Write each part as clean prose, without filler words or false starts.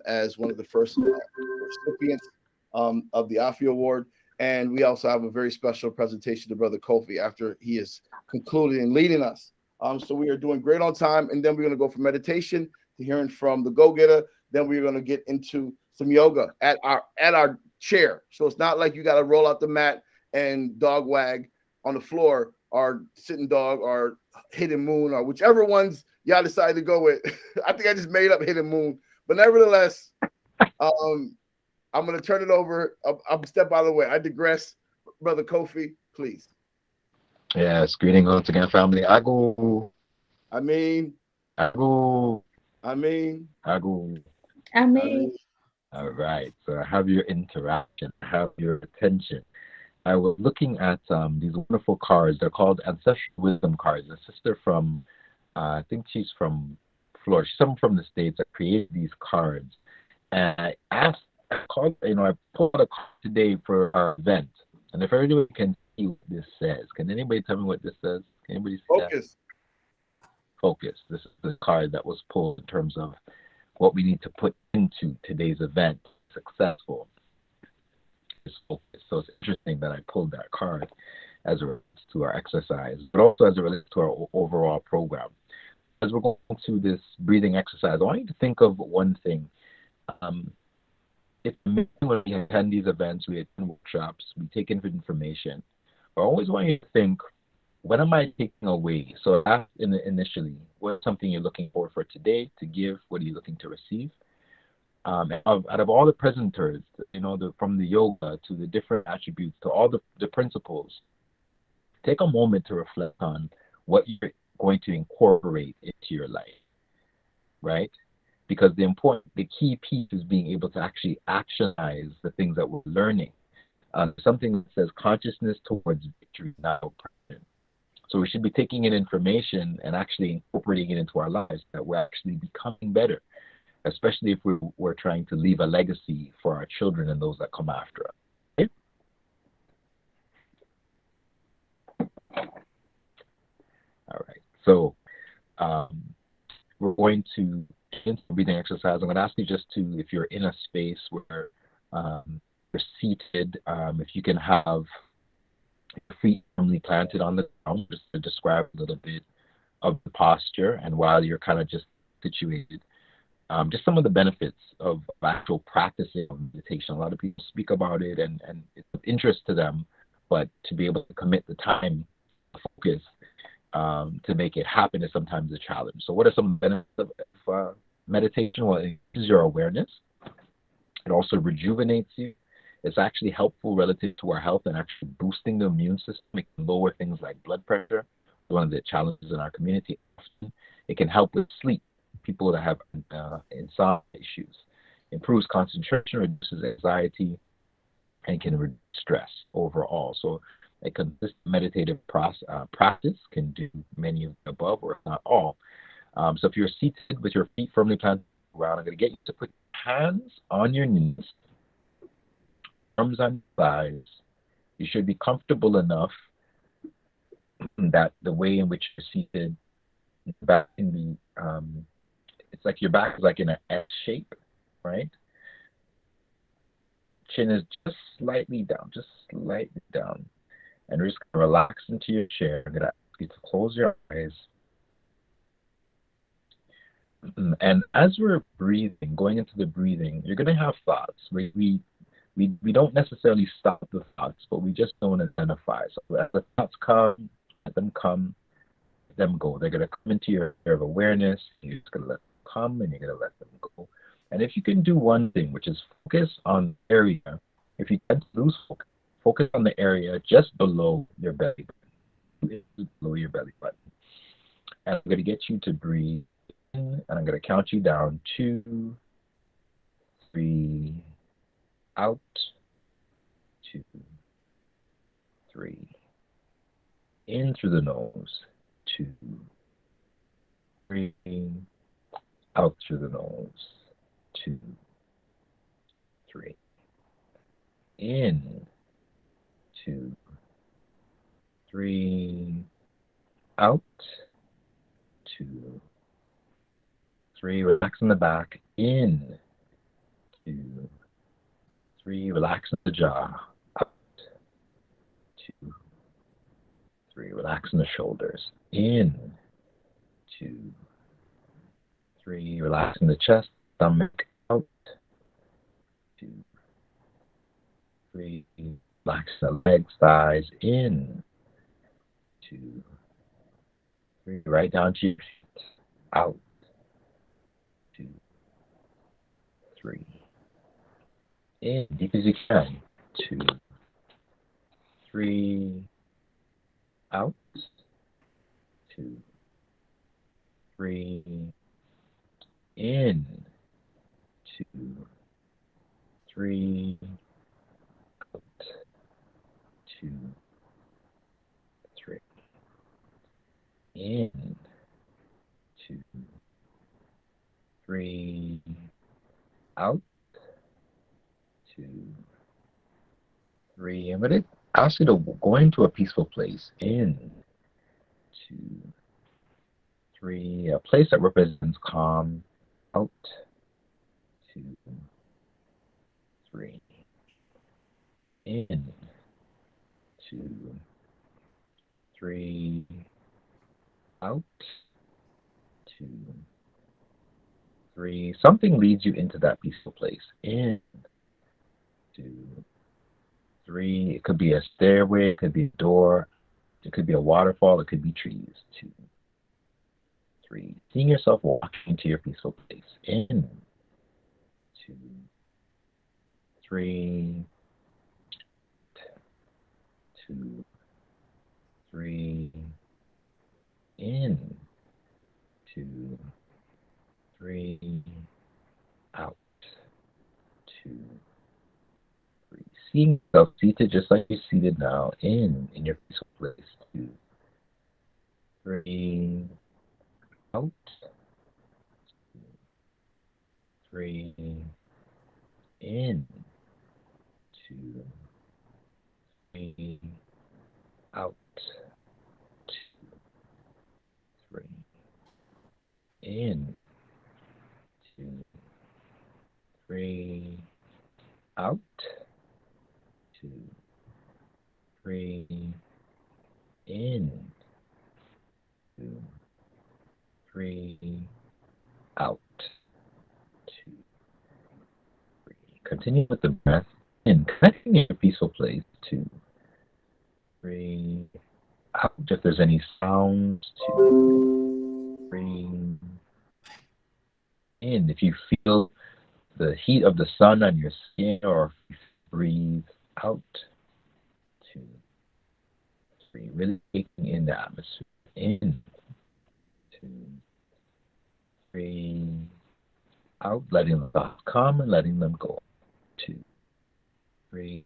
as one of the first recipients of the Afya Award. And we also have a very special presentation to Brother Kofi after he is concluded and leading us. So we are doing great on time. And then we're going to go from meditation to hearing from the go-getter. Then we're going to get into some yoga at our chair. So it's not like you got to roll out the mat and dog wag on the floor or sitting dog or hidden moon or whichever ones y'all decided to go with. I think I just made up hidden moon. But nevertheless, I'm going to turn it over. I'll step out of the way. I digress. Brother Kofi, please. Yes, greeting once again, family. Agu. I mean. Agu. I mean. Agu. I mean. All right. So I have your interaction. I have your attention. I was looking at these wonderful cards. They're called Ancestral Wisdom cards. A sister from, I think she's from Florida. She's someone from the States that created these cards. And I pulled a card today for our event. And if everybody can see what this says, can anybody tell me what this says? Can anybody see Focus. that? Focus. This is the card that was pulled in terms of what we need to put into today's event successful. So it's interesting that I pulled that card as it relates to our exercise, but also as it relates to our overall program. As we're going through this breathing exercise, I want you to think of one thing. It's amazing when we attend these events, we attend workshops, we take in information. I always want you to think, what am I taking away? So ask initially, what's something you're looking for today to give? What are you looking to receive? Out of all the presenters, from the yoga to the different attributes to all the principles, take a moment to reflect on what you're going to incorporate into your life, right? Because the key piece is being able to actually actionize the things that we're learning. Something that says consciousness towards victory, not oppression. So we should be taking in information and actually incorporating it into our lives that we're actually becoming better, especially if we're trying to leave a legacy for our children and those that come after us. Okay? All right. So we're going to into the breathing exercise. I'm going to ask you just to, if you're in a space where you're seated, if you can have your feet firmly planted on the ground, just to describe a little bit of the posture, and while you're kind of just situated, just some of the benefits of actual practicing meditation. A lot of people speak about it and it's of interest to them, but to be able to commit the time, focus, to make it happen is sometimes a challenge. So what are some benefits of meditation? Well, it increases your awareness. It also rejuvenates you. It's actually helpful relative to our health and actually boosting the immune system. It can lower things like blood pressure, one of the challenges in our community. It can help with sleep, people that have insomnia issues. Improves concentration, reduces anxiety, and can reduce stress overall. So a consistent meditative practice can do many of the above, or if not all. So if you're seated with your feet firmly planted on the ground, I'm going to get you to put your hands on your knees, arms on your thighs. You should be comfortable enough that the way in which you're seated, back can be, it's like your back is like in an S shape, right? Chin is just slightly down, And we're just going to relax into your chair. I'm going to ask you to close your eyes. And as we're breathing, going into the breathing, you're going to have thoughts. We don't necessarily stop the thoughts, but we just don't identify. So as the thoughts come, let them come, let them go. They're going to come into your area of awareness. You're just going to let them come, and you're going to let them go. And if you can do one thing, which is focus on the area, if you tend to lose focus on the area just below your belly button. Below your belly button. And I'm going to get you to breathe in, and I'm going to count you down. 2, 3, out. 2, 3. In through the nose. 2, 3. Out through the nose. 2, 3. In. 2, 3. Out. 2, 3. Relax in the back. In. 3, relaxing the jaw. Out. 2, 3, relaxing the shoulders. In. 2, 3, relaxing the chest, stomach. Out. 2, 3, relaxing the legs, thighs. In. 2, 3, right down to your feet. Out. 2, 3. In, deep as you can. 2, 3. Out. 2, 3. In. 2, 3. Out. 2, 3. In. 2, 3. Out. 2, 3. I'm going to ask you to go into a peaceful place. In. 2, 3. A place that represents calm. Out. 2, 3. In. 2, 3. Out. 2, 3. Something leads you into that peaceful place. In. 2, 3. It could be a stairway, it could be a door, it could be a waterfall, it could be trees. 2, 3. Seeing yourself walking to your peaceful place. In. 2, 3. 2, 3. In. 2, 3. Out. 2, 3. Seeing yourself seated just like you're seated now. In your peaceful place. 2, 3. Out. 3. In. 2, 3. Out. 2, 3. In. 2, 3. Out. 2, 3. In. 2, 3. Out. 2, 3. Continue with the breath in, connecting in a peaceful place. 2, 3. Out. If there's any sounds. 2, 3. In. If you feel the heat of the sun on your skin, or breathe out. 2, 3. Really taking in the atmosphere. In. 2, 3. Out. Letting the thoughts come and letting them go. 2, 3.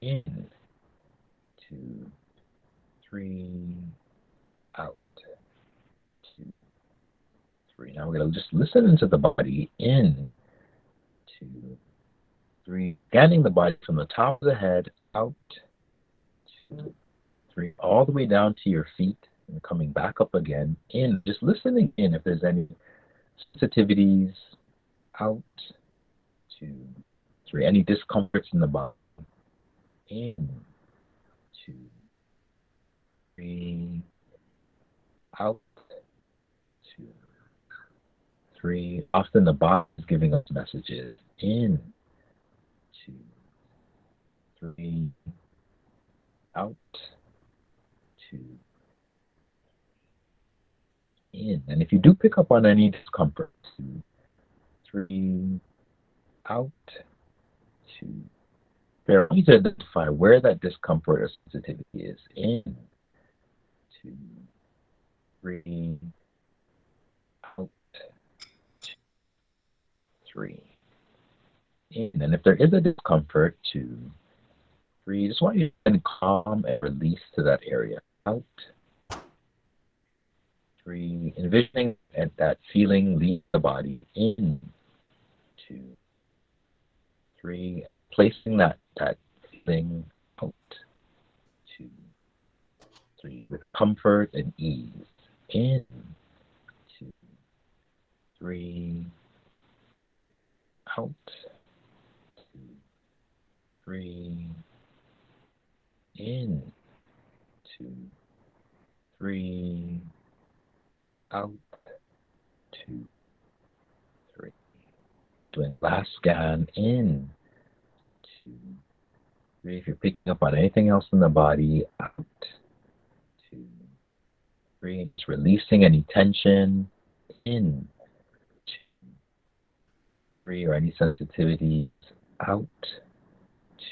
In. 2, 3. Out. 2, 3. Now we're going to just listen into the body. In. 2, 3. Scanning the body from the top of the head. Out. 2, 3. All the way down to your feet and coming back up again. In. Just listening in if there's any sensitivities. Out. 2, 3. Any discomforts in the body. In. 2, 3. Out. 2, 3. Often the body is giving us messages. In. 2, 3. Out. 2. In. And if you do pick up on any discomfort, 2, 3. Out. 2. There, you need to identify where that discomfort or sensitivity is. In. 2, 3. Out. 2, 3. In. And if there is a discomfort, 2, 3, just want you to calm and release to that area. Out. 3. Envisioning that feeling leave the body. In. 2, 3. Placing that feeling out. 2, 3. With comfort and ease. In. 2, 3. Out. 2, 3, in, 2, 3, out, 2, 3. Doing last scan, in, 2, 3. If you're picking up on anything else in the body, out, 2, 3. Just releasing any tension, in, 2, 3, or any sensitivities, out,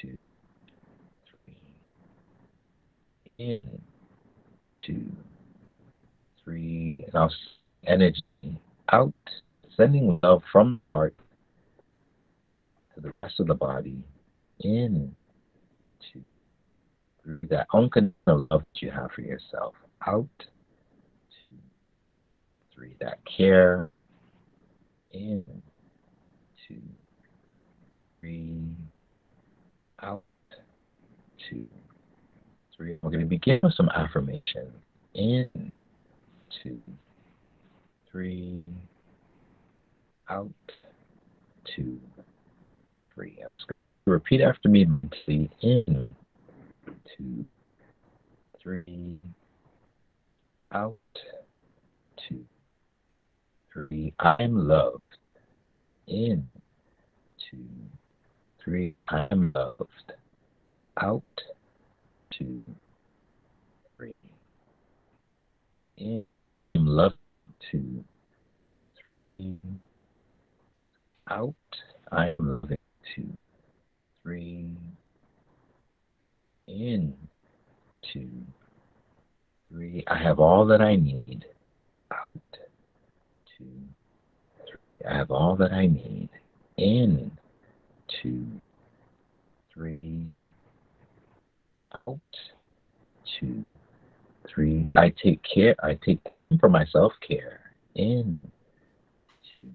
2, 3, in, 2, 3, and now energy out, sending love from the heart to the rest of the body, in, 2, 3, that unconditional love that you have for yourself, out, 2, 3, that care, in, 2, 3, out, 2, 3. We're going to begin with some affirmation. In, 2, 3, out, 2, 3. I'm just going to repeat after me mentally. In, 2, 3, out, 2, 3. I'm loved. In, 2, 3. I'm loved. Out, 2, 3. In, I'm loved. 2, 3. Out, I'm loving. 2, 3. In, 2, 3. I have all that I need. Out, 2, 3. I have all that I need. In, 2, 3. Out, 2, 3. I take time for my self-care. In, 2,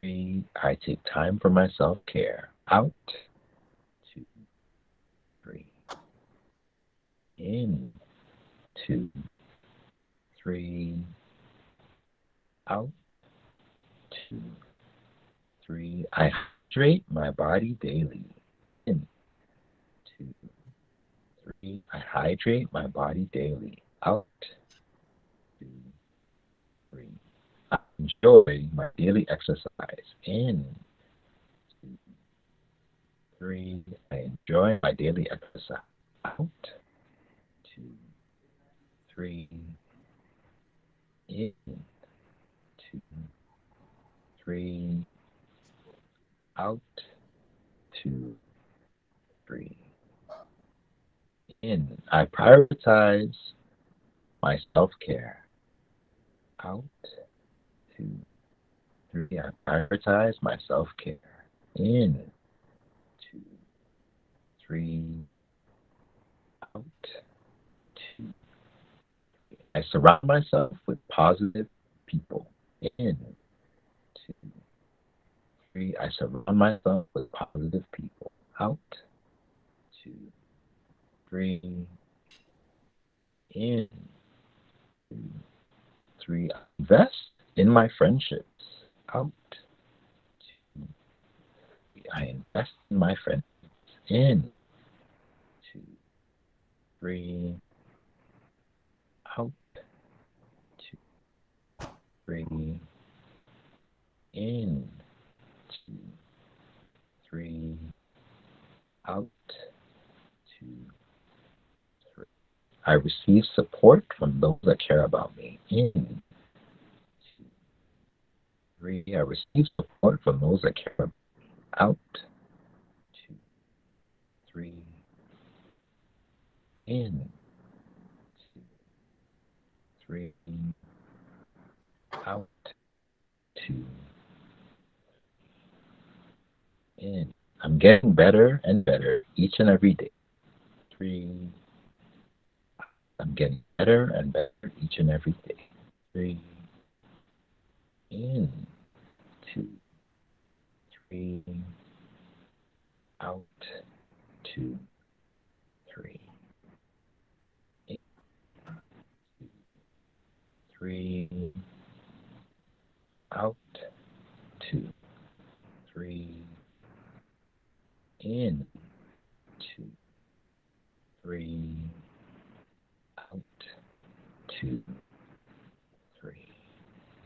3. I take time for my self-care. Out, 2, 3. In, 2, 3. Out, 2, 3. I hydrate my body daily. In, 2, 3. I hydrate my body daily. Out, 2, 3. I enjoy my daily exercise. In, 2, 3. I enjoy my daily exercise. Out, 2, 3. In, 2, 3. Out, 2, 3. In. I prioritize my self-care. Out, 2, 3. I prioritize my self-care. In, 2, 3. Out, 2, 3. I surround myself with positive people. In, 2, 3. I surround myself with positive people. Out, 2, 3. In, 2, 3. I invest in my friendships. Out, 2, 3. I invest in my friendships. In, 2, 3. Out, 2, 3. In, 2, 3. Out, 2, 3. I receive support from those that care about me. In, 2, 3. I receive support from those that care about me. Out, 2, 3. In, 2, 3. Out, 2. In. I'm getting better and better each and every day. 3. I'm getting better and better each and every day. 3. In, 2, 3. Out, 2, 3. In, 2, 3. Out, 2, 3. In, 3, out, 2, 3.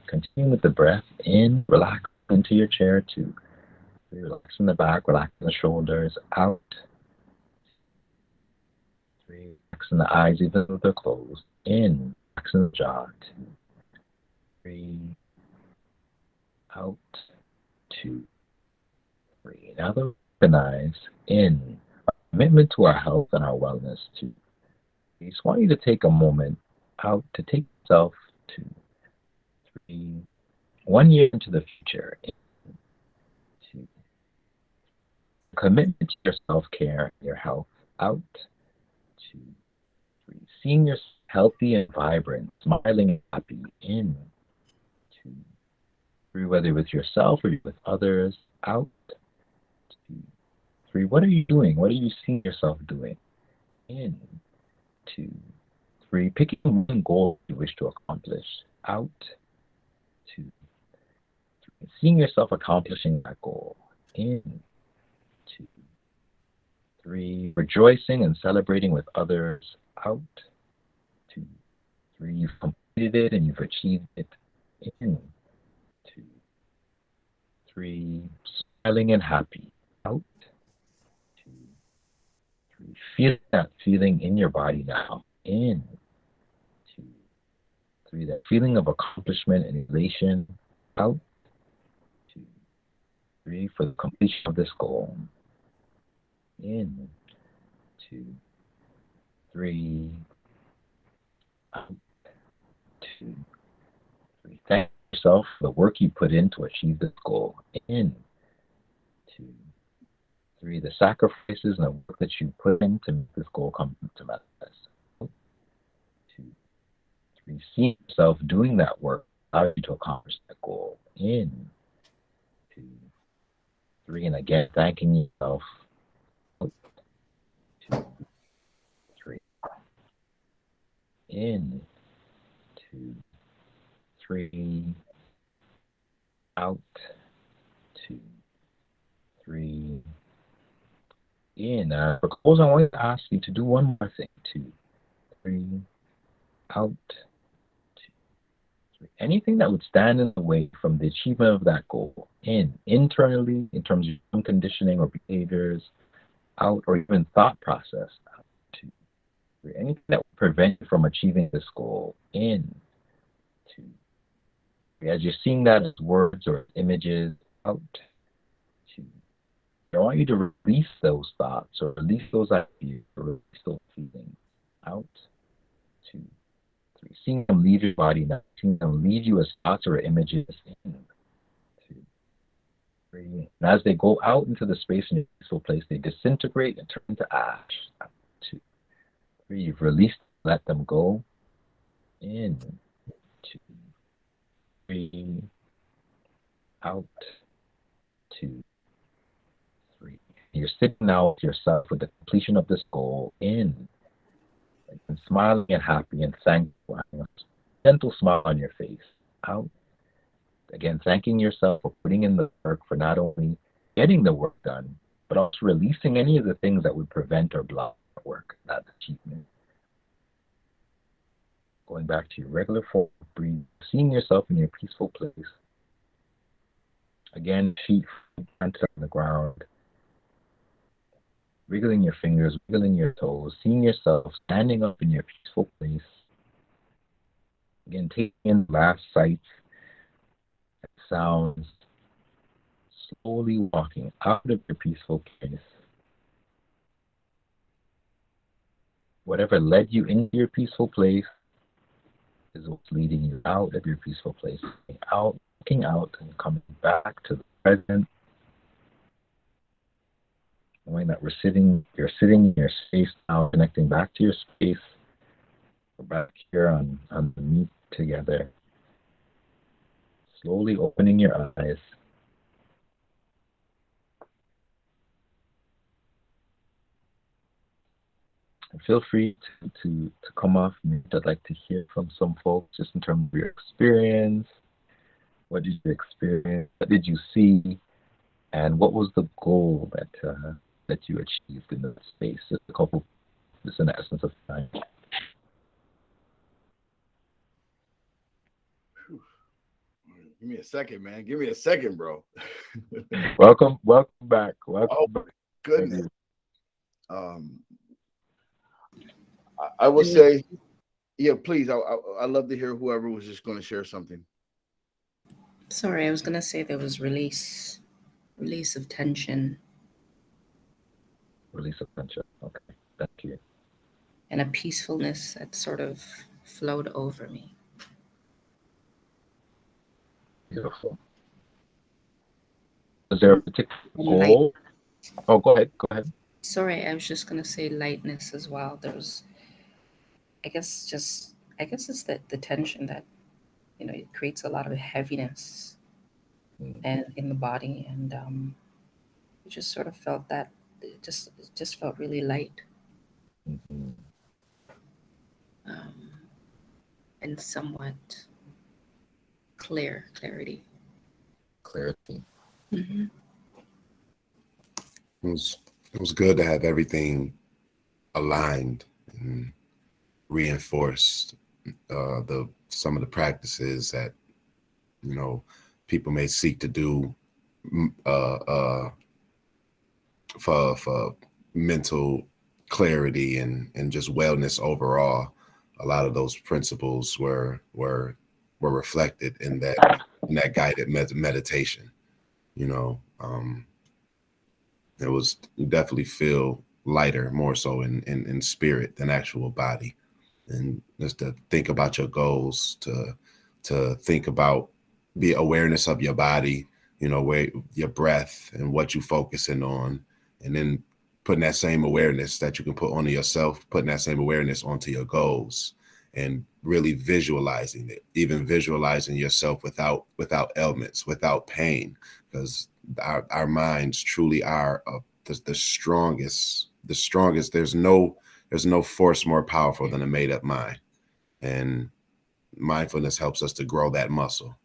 Continue with the breath. In, relax into your chair. 2, 3, relax in the back, relax in the shoulders. Out, 3, relax in the eyes even though they're closed. In, relax in the jaw. 2, 3, out, 2, 3. Now that we recognize in our commitment to our health and our wellness. 2, I just want you to take a moment out to take yourself 2, 3, 1 year into the future. 2, commitment to your self-care and your health. Out, 2, 3, seeing yourself healthy and vibrant, smiling and happy. In, 2, 3, whether with yourself or with others. Out, 2, 3, what are you doing? What are you seeing yourself doing? In, 2, 3, picking one goal you wish to accomplish. Out, 2, 3, seeing yourself accomplishing that goal. In, 2, 3, rejoicing and celebrating with others. Out, 2, 3, you've completed it and you've achieved it. In, 2, 3, smiling and happy. Out, 2, 3, feel that feeling in your body now. In, 2, 3, that feeling of accomplishment and elation. Out, 2, 3, for the completion of this goal. In, 2, 3, out, 2, 3. Thank yourself for the work you put in to achieve this goal. In, 2, 3, the sacrifices and the work that you put in to make this goal come to manifest. 2, 3, seeing yourself doing that work allows you to accomplish that goal. In, 2, 3, and again thanking yourself. 2, 3. In, 2, 3. Out, 2, 3. In. For close, I want to ask you to do one more thing. 2, 3. Out, 2, 3. Anything that would stand in the way from the achievement of that goal. In. Internally, in terms of your own conditioning or behaviors. Out, or even thought process. Out, 2, 3. Anything that would prevent you from achieving this goal. In, 2, 3. As you're seeing that as words or images. Out, 2. I want you to release those thoughts or release those ideas or release those feelings. Out, 2, 3. Seeing them leave your body now. Seeing them leave you as thoughts or images. In, 2, 3. And as they go out into the space in a peaceful place, they disintegrate and turn to ash. Out, 2, 3. You've released, let them go. In, 2, 3. Out, 2, 3. You're sitting now with yourself with the completion of this goal. In, and smiling and happy and thankful. A gentle smile on your face. Out. Again, thanking yourself for putting in the work, for not only getting the work done, but also releasing any of the things that would prevent or block that work, that achievement. Going back to your regular form of breathing, seeing yourself in your peaceful place. Again, feet planted on the ground. Wiggling your fingers, wiggling your toes, seeing yourself standing up in your peaceful place. Again, taking in the last sights and sounds, slowly walking out of your peaceful place. Whatever led you into your peaceful place is what's leading you out of your peaceful place. Out, looking out and coming back to the present. Knowing that you're sitting in your space now, connecting back to your space. We're back here on the meet together. Slowly opening your eyes. And feel free to come off mute. I'd like to hear from some folks just in terms of your experience. What did you experience? What did you see? And what was the goal that you achieved in that space? Just a couple just in the essence of time. Give me a second, man. Give me a second, bro. Welcome back. Oh, Back. goodness. I would say, yeah, please. I'd love to hear whoever was just going to share something. Sorry, I was going to say there was release of tension. Release of tension. Okay, thank you. And a peacefulness that sort of flowed over me. Beautiful. Is there a particular goal? Oh, go ahead. Sorry, I was just going to say lightness as well. There was, I guess it's the tension that, it creates a lot of heaviness and in the body. And I just sort of felt that it just felt really light. Mm-hmm. And somewhat clarity. Clarity. Mm-hmm. It was good to have everything aligned and reinforced. Some of the practices that people may seek to do for mental clarity and just wellness overall. A lot of those principles were reflected in that guided meditation. It was definitely feel lighter, more so in spirit than actual body, and just to think about your goals, to think about the awareness of your body, where your breath and what you focusing on, and then putting that same awareness that you can put onto yourself, putting that same awareness onto your goals, and really visualizing it, even visualizing yourself without ailments, without pain, because our minds truly are the strongest. There's no force more powerful than a made up mind, and mindfulness helps us to grow that muscle.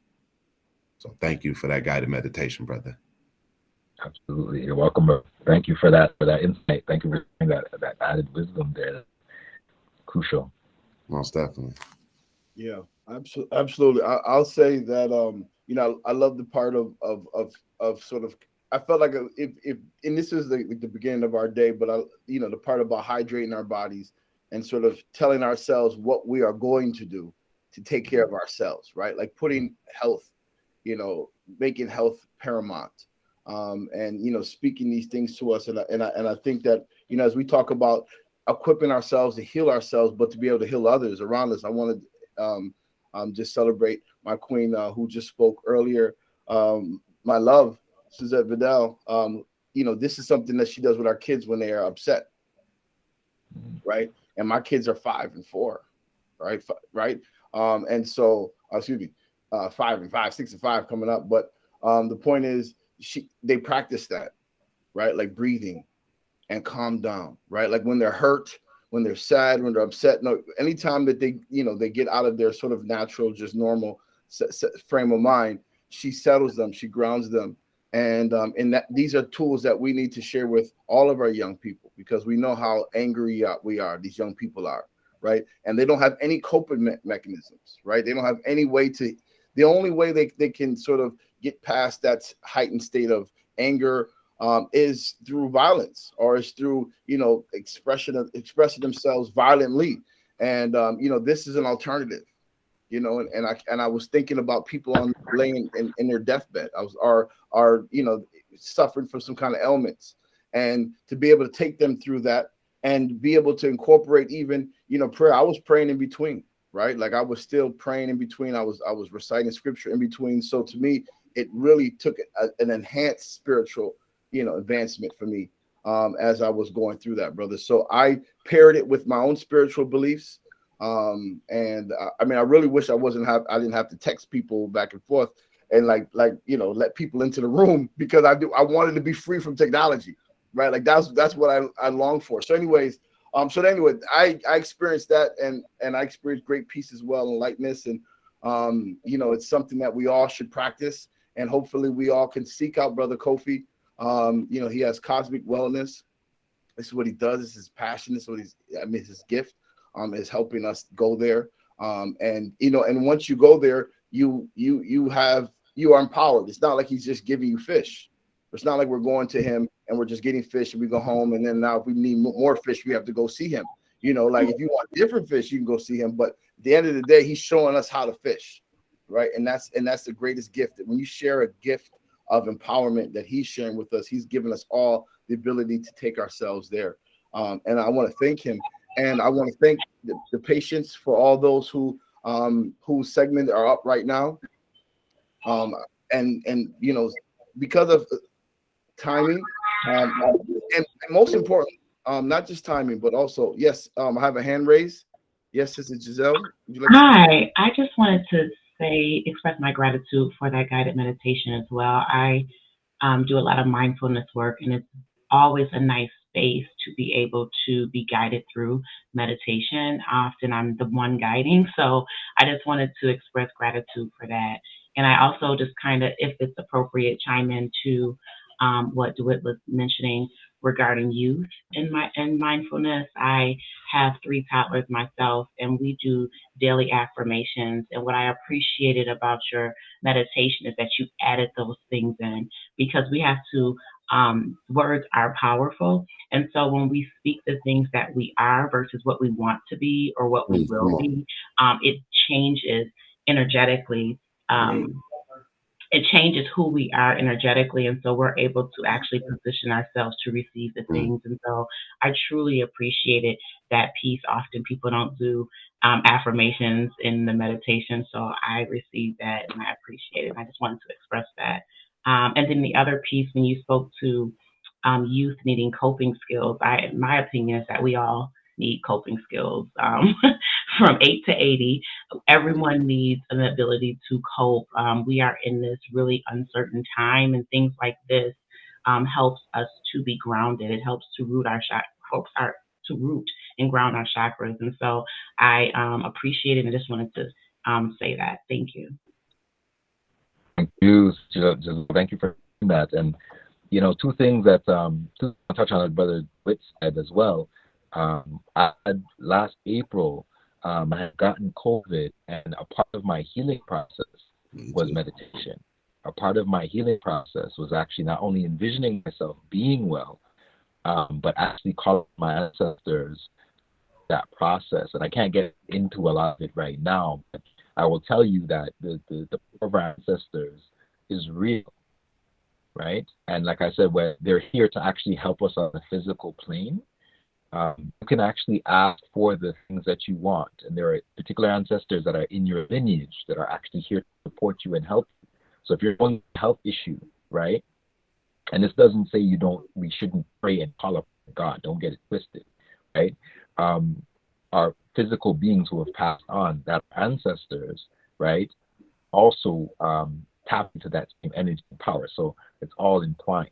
So thank you for that guided meditation, brother. Absolutely. You're welcome, bro. Thank you for that insight. Thank you for bringing that added wisdom there. Crucial. Most definitely. Yeah, absolutely. I'll say that I love the part of sort of, I felt like if and this is the beginning of our day, but the part about hydrating our bodies and sort of telling ourselves what we are going to do to take care of ourselves, right? Like putting health, making health paramount, and speaking these things to us, and I think that as we talk about equipping ourselves to heal ourselves, but to be able to heal others around us, I want to just celebrate my queen who just spoke earlier, my love, Suzette Vidal. This is something that she does with our kids when they are upset, right? And my kids are 5 and 4, right? And so, 5 and 5, 6 and 5 coming up. But the point is, they practice that, right? Like breathing and calm down, right? Like when they're hurt, when they're sad, when they're upset. No, anytime that they get out of their sort of natural, just normal frame of mind, she settles them, she grounds them. And that these are tools that we need to share with all of our young people, because we know how angry we are, these young people are, right? And they don't have any coping mechanisms, right? They don't have any way the only way they can sort of get past that heightened state of anger is through violence, or is through expressing themselves violently. And this is an alternative, and I was thinking about people laying in their deathbed, are suffering from some kind of ailments, and to be able to take them through that and be able to incorporate even prayer. I was praying in between, right? Like I was still praying in between. I was reciting scripture in between. So to me, it really took an enhanced spiritual advancement for me as I was going through that, brother. So I paired it with my own spiritual beliefs. I really wish I didn't have to text people back and forth and let people into the room, because I wanted to be free from technology, right? Like that's what I long for. So anyways, I experienced that, and I experienced great peace as well, and lightness, and it's something that we all should practice, and hopefully we all can seek out Brother Kofi. He has Cosmic Wellness, This is what he does. This is his passion. This is what his gift is helping us go there. And and once you go there, you are empowered. It's not like he's just giving you fish. It's not like we're going to him and we're just getting fish and we go home, and then now if we need more fish, we have to go see him. Like if you want different fish, you can go see him. But at the end of the day, he's showing us how to fish, right? And that's the greatest gift. When you share a gift of empowerment that he's sharing with us, he's given us all the ability to take ourselves there. And I want to thank him, and I want to thank the patients for all those whose segment are up right now. And because of timing, and most important, not just timing, but also, yes, I have a hand raised. Yes, this is Giselle. Would you like Hi, I just wanted to express my gratitude for that guided meditation as well. I do a lot of mindfulness work, and it's always a nice space to be able to be guided through meditation. Often I'm the one guiding, so I just wanted to express gratitude for that. And I also just kind of, if it's appropriate, chime into what DeWitt was mentioning regarding youth and mindfulness. I have 3 toddlers myself, and we do daily affirmations. And what I appreciated about your meditation is that you added those things in, because we have to, words are powerful. And so when we speak the things that we are versus what we want to be or what we will be, it changes energetically. It changes who we are energetically, and so we're able to actually position ourselves to receive the things. And so I truly appreciated that piece. Often people don't do affirmations in the meditation, so I received that and I appreciate it. I just wanted to express that. And then the other piece, when you spoke to youth needing coping skills, my opinion is that we all need coping skills. From 8 to 80, everyone needs an ability to cope. We are in this really uncertain time, and things like this helps us to be grounded. It helps to root root and ground our chakras. And so I appreciate it, and just wanted to say that. Thank you. Thank you. Thank you for that. And 2 things that to touch on what Brother Witt said as well. Last April, I had gotten COVID, and a part of my healing process was meditation. A part of my healing process was actually not only envisioning myself being well, but actually calling my ancestors that process. And I can't get into a lot of it right now, but I will tell you that the power of our ancestors is real, right? And like I said, they're here to actually help us on the physical plane. You can actually ask for the things that you want, and there are particular ancestors that are in your lineage that are actually here to support you and help you. So if you're going a health issue, right, and this doesn't say we shouldn't pray and call upon God, don't get it twisted, right? Our physical beings who have passed on, that ancestors, right, also tap into that same energy and power. So it's all intertwined,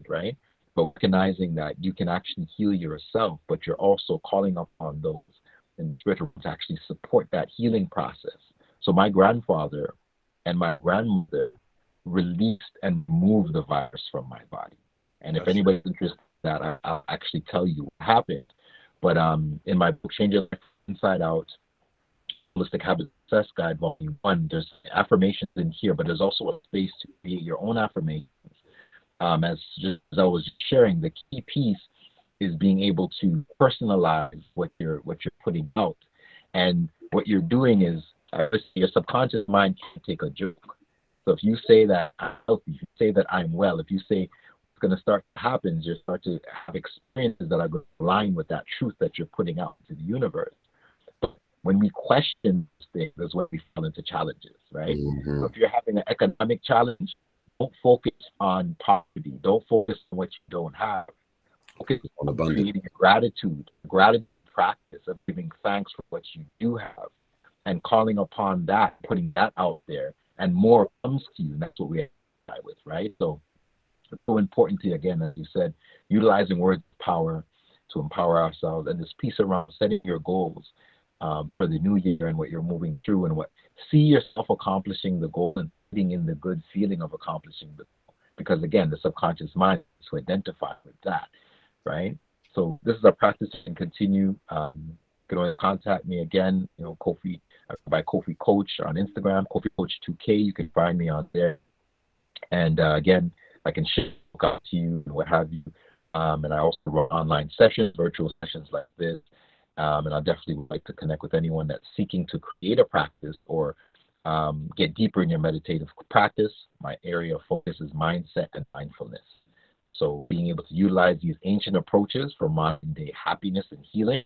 right? But recognizing that you can actually heal yourself, but you're also calling upon those in spiritual to actually support that healing process. So my grandfather and my grandmother released and removed the virus from my body. And if anybody's interested in that, I'll actually tell you what happened. But in my book, Change Your Life Inside Out, Holistic Habit Success Guide, Volume 1, there's affirmations in here, but there's also a space to create your own affirmations. As I was sharing, the key piece is being able to personalize what you're putting out. And what you're doing is your subconscious mind can take a joke. So if you say that I'm healthy, if you say that I'm well, if you say what's going to start to happen is you start to have experiences that are going to align with that truth that you're putting out into the universe. But when we question things, that's when we fall into challenges, right? Mm-hmm. So if you're having an economic challenge, don't focus on poverty. Don't focus on what you don't have. Focus on creating a gratitude practice of giving thanks for what you do have and calling upon that, putting that out there, and more comes to you. And that's what we identify with, right? So it's so important to, again, as you said, utilizing words of power to empower ourselves, and this piece around setting your goals for the new year and what you're moving through, and see yourself accomplishing the goal and being in the good feeling of accomplishing the goal. Because again, the subconscious mind is to identify with that, right? So this is a practice you can continue. You can always contact me again, Kofi, by Kofi Coach on Instagram, Kofi Coach 2K. You can find me on there. And again, I can look out to you and what have you. And I also run online sessions, virtual sessions like this. And I definitely would like to connect with anyone that's seeking to create a practice or get deeper in your meditative practice. My area of focus is mindset and mindfulness. So being able to utilize these ancient approaches for modern day happiness and healing,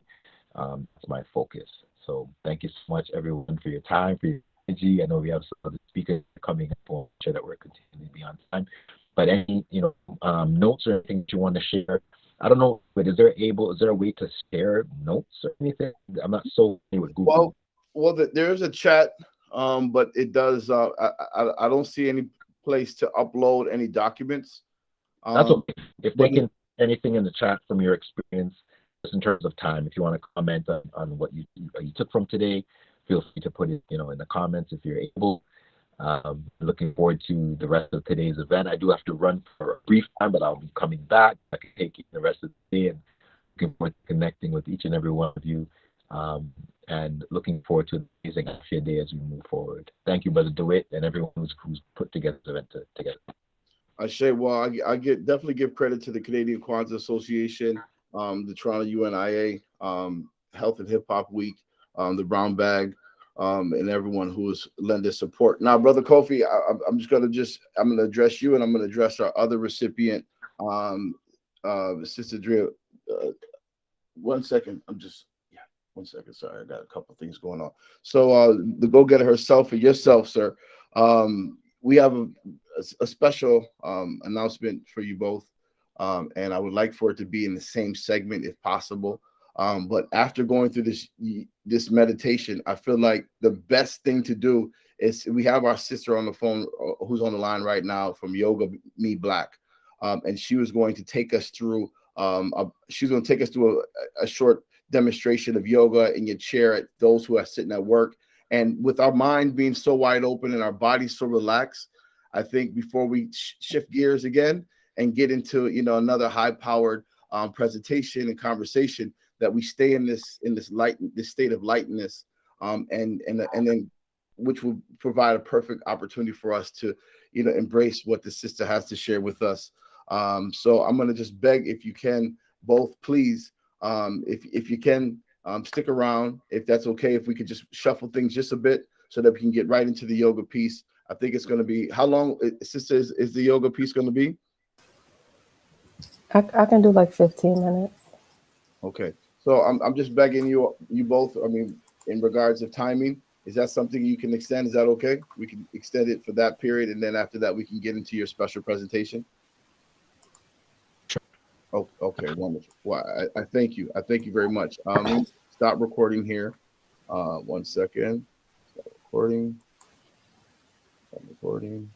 that's my focus. So thank you so much, everyone, for your time, for your energy. I know we have some other speakers coming up. We'll make sure that we're continuing to be on time. But any notes or anything that you want to share? I don't know, but is there a way to share notes or anything? I'm not so familiar with Google. Well, there is a chat, but it does. I don't see any place to upload any documents. That's okay. If they can anything in the chat from your experience, just in terms of time, if you want to comment on what you took from today, feel free to put it in the comments if you're able. Looking forward to the rest of today's event. I do have to run for a brief time, but I'll be coming back. I can take the rest of the day, and looking forward to connecting with each and every one of you. And looking forward to an amazing Afya Day as we move forward. Thank you, Brother DeWitt, and everyone who's put together the event together. I definitely give credit to the Canadian Kwanzaa Association, the Toronto UNIA, Health and Hip Hop Week, the Brown Bag, and everyone who has lent their support. Now, Brother Kofi, I'm going to address you, and I'm going to address our other recipient, Sister Drea. 1 second. 1 second. Sorry, I got a couple of things going on. So the go-getter herself and yourself, sir. We have a special announcement for you both, and I would like for it to be in the same segment if possible. But after going through this meditation, I feel like the best thing to do is we have our sister on the phone who's on the line right now from Yoga Me Black, and she was going to take us through. She's going to take us through a short demonstration of yoga in your chair at those who are sitting at work. And with our mind being so wide open and our body so relaxed, I think before we shift gears again and get into another high-powered presentation and conversation, that we stay in this state of lightness, and then which will provide a perfect opportunity for us to embrace what the sister has to share with us. So I'm going to just beg, if you can, both please, if you can. Stick around, if that's okay, if we could just shuffle things just a bit so that we can get right into the yoga piece. I think it's going to be, how long, sister, is the yoga piece going to be? I can do like 15 minutes. Okay. So I'm just begging you both, in regards of timing, is that something you can extend? Is that okay? We can extend it for that period, and then after that, we can get into your special presentation. Oh, okay, wonderful. Well, I thank you. I thank you very much. Stop recording here. 1 second. Stop recording. Stop recording.